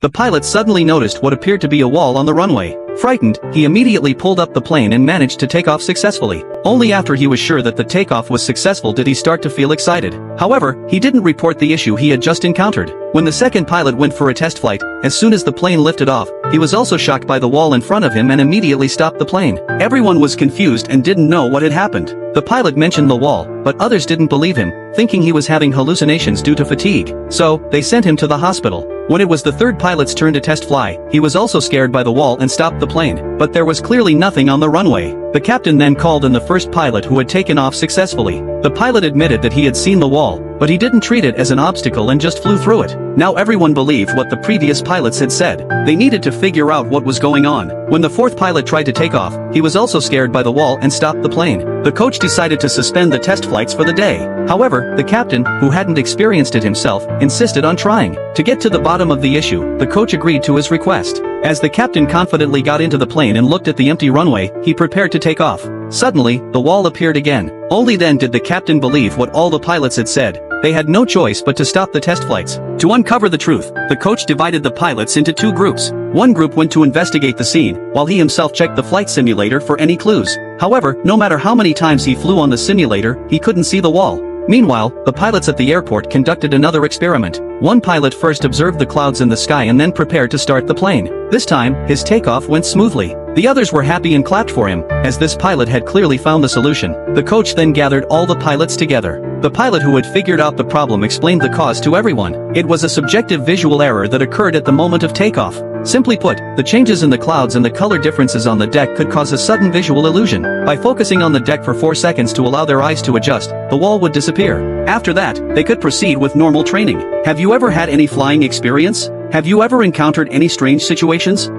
The pilot suddenly noticed what appeared to be a wall on the runway. Frightened, he immediately pulled up the plane and managed to take off successfully. Only after he was sure that the takeoff was successful did he start to feel excited. However, he didn't report the issue he had just encountered. When the second pilot went for a test flight, as soon as the plane lifted off, he was also shocked by the wall in front of him and immediately stopped the plane. Everyone was confused and didn't know what had happened. The pilot mentioned the wall, but others didn't believe him, thinking he was having hallucinations due to fatigue. So, they sent him to the hospital. When it was the third pilot's turn to test fly, he was also scared by the wall and stopped the plane. But there was clearly nothing on the runway. The captain then called in the first pilot who had taken off successfully. The pilot admitted that he had seen the wall, but he didn't treat it as an obstacle and just flew through it. Now everyone believed what the previous pilots had said. They needed to figure out what was going on. When the fourth pilot tried to take off, he was also scared by the wall and stopped the plane. The coach decided to suspend the test flights for the day. However, the captain, who hadn't experienced it himself, insisted on trying. To get to the bottom of the issue, the coach agreed to his request. As the captain confidently got into the plane and looked at the empty runway, he prepared to take off. Suddenly, the wall appeared again. Only then did the captain believe what all the pilots had said. They had no choice but to stop the test flights. To uncover the truth, the coach divided the pilots into two groups. One group went to investigate the scene, while he himself checked the flight simulator for any clues. However, no matter how many times he flew on the simulator, he couldn't see the wall. Meanwhile, the pilots at the airport conducted another experiment. One pilot first observed the clouds in the sky and then prepared to start the plane. This time, his takeoff went smoothly. The others were happy and clapped for him, as this pilot had clearly found the solution. The coach then gathered all the pilots together. The pilot who had figured out the problem explained the cause to everyone. It was a subjective visual error that occurred at the moment of takeoff. Simply put, the changes in the clouds and the color differences on the deck could cause a sudden visual illusion. By focusing on the deck for 4 seconds to allow their eyes to adjust, the wall would disappear. After that, they could proceed with normal training. Have you ever had any flying experience? Have you ever encountered any strange situations?